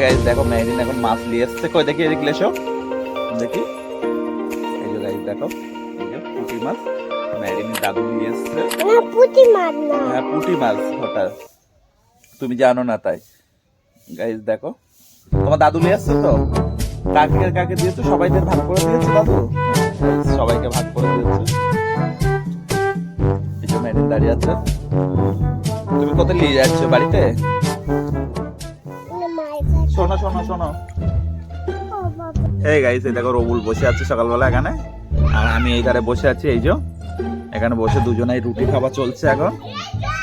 Guys দেখো marine এখন মাছ নিয়ে এসছে, কই দেখি এদিকে এসো দেখি। এই যে গাইস দেখো, এই যে পুঁটি মাছ মেরিনের দাদু নিয়ে এসছে। না পুঁটি মাছ না, হ্যাঁ পুঁটি মাছ ওটা, তুমি জানো না তাই। গাইস দেখো তোমার দাদু নিয়ে আসছে তো, কাকে কাকে দিয়েছো? সবাইদের ভাগ করে দিয়েছো দাদু, সবাইকে ভাগ করে দিয়েছো। এই যে মেরিন দাঁড়িয়ে আছে। তুমি কোথায় নিয়ে যাচ্ছ? বাড়িতে? শোনো শোনো শোনো, এই গাইস দেখো রবুল বসে আছে সকালবেলা এখানে, আর আমি এই ধারে বসে আছি। এই যে এখানে বসে দুজনেই রুটি খাওয়া চলছে এখন,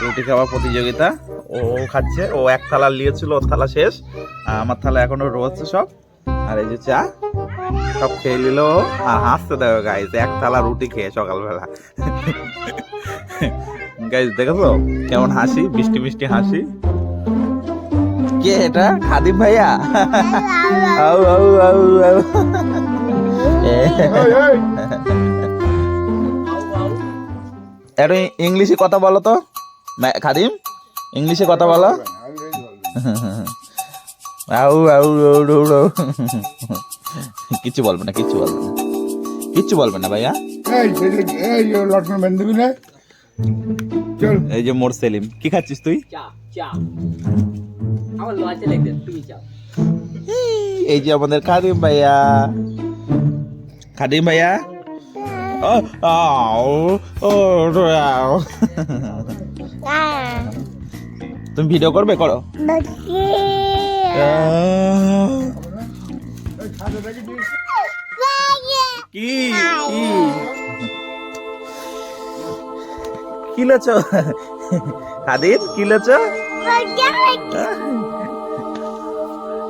রুটি খাওয়ার প্রতিযোগিতা। ও খাচ্ছে, ও এক থালা নিয়েছিল, ওর থালা শেষ, আর আমার থালা এখনো রয়েছে সব। আর এই যে চা সব খেয়ে নিল, আর হাসতে দেখো গাইস, এক থালা রুটি খেয়ে সকালবেলা। গাইস দেখেছো কেমন হাসি, মিষ্টি মিষ্টি হাসি। কে এটা? খাদিম ভাইয়া? আউ আউ আউ আউ। একটু ইংলিশে কথা বলো তো খাদিম, ইংলিশে কথা বলো। আউ আউ আউ। কিচ্ছু বলবে না, কিচ্ছু বলবে না, কিচ্ছু বলবে না ভাইয়া। এই যে মোর সেলিম, কি খাচ্ছিস তুই? এই যে আমাদের খাদিম ভাইয়া, খাদিম ভাইয়া। তুমি ভিডিও করবে? করো। কি কি লেছ খাদিম, কি লেছ?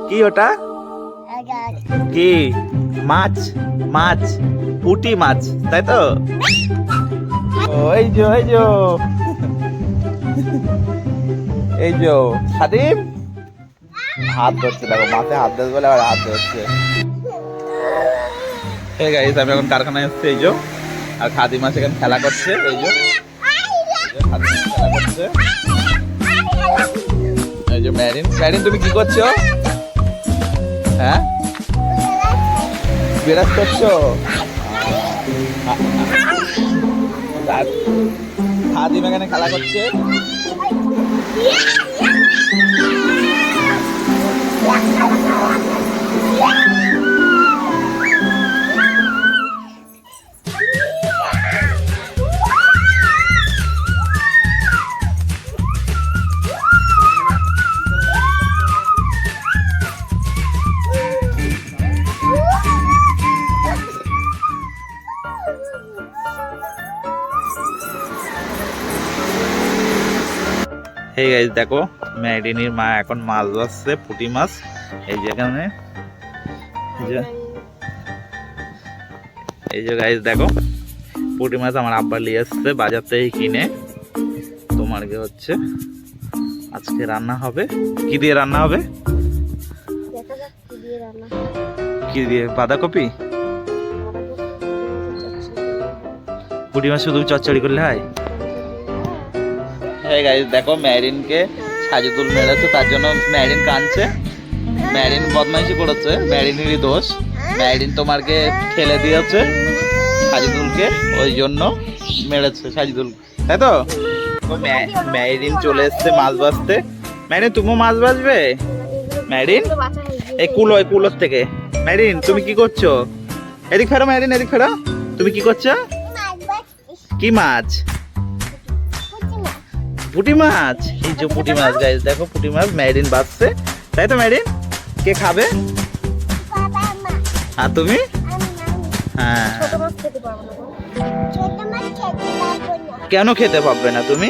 কি ওটা? কি মাছ? মাছ পুঁটি মাছ তাই তো? ওই যে ওই যে এই যে খাদিম হাত ধরছে, দেখো মাথায় হাত ধরছে বলে আবার হাত ধরছে। এই গাইস আমি এখন কারখানায় এসেছি, এই যে, আর খাদিম মাছ এখানে খেলা করছে। এই যে খাদিম খেলা করছে। এই যে মেরিন, মেরিন তুমি কি করছো? হ্যাঁ বিরাজ করছো? খাদিম এখানে খেলা করছে। এই গাইস দেখো মেরিনের মা এখন মাছ ধরছে, পুঁটি মাছ। এই যে এখানে এই যে গাইস দেখো পুঁটি মাছ আমার আব্বা নিয়ে আসছে বাজার থেকে কিনে। তোমার কি হচ্ছে আজকে রান্না হবে? কি দিয়ে রান্না হবে? কি দিয়ে? বাঁধাকপি? পুঁটি মাছ শুধু চচ্চড়ি করলে হয়? গাইস দেখো মেরিনকে সাজিদুল মেরেছে, তার জন্য মেরিন কাঁদছে। মেরিন বদমাইশি করেছে, মেরিনেরই দোষ। মেরিন তোমারকে ঠেলে দিয়েছে সাজিদুলকে, ওই জন্য মেরেছে সাজিদুল, তাই তো? মেরিন চলে এসছে মাছ বাছতে। মেরিন তুমিও মাছ বাছবে? মেরিন এই কুলো, এই কুলোর থেকে। মেরিন তুমি কি করছো? এদিক ফেরো মেরিন, এদিক ফেরো। তুমি কি করছো? কি মাছ? পুঁটি মাছ। এই যে পুঁটি মাছ গাইস দেখো, পুঁটি মাছ মেরিন বাছছে, তাই তো? মেরিন কে খাবে? আর তুমি? হ্যাঁ কেন খেতে পারবে না তুমি?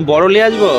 বড় নিয়ে আসবো।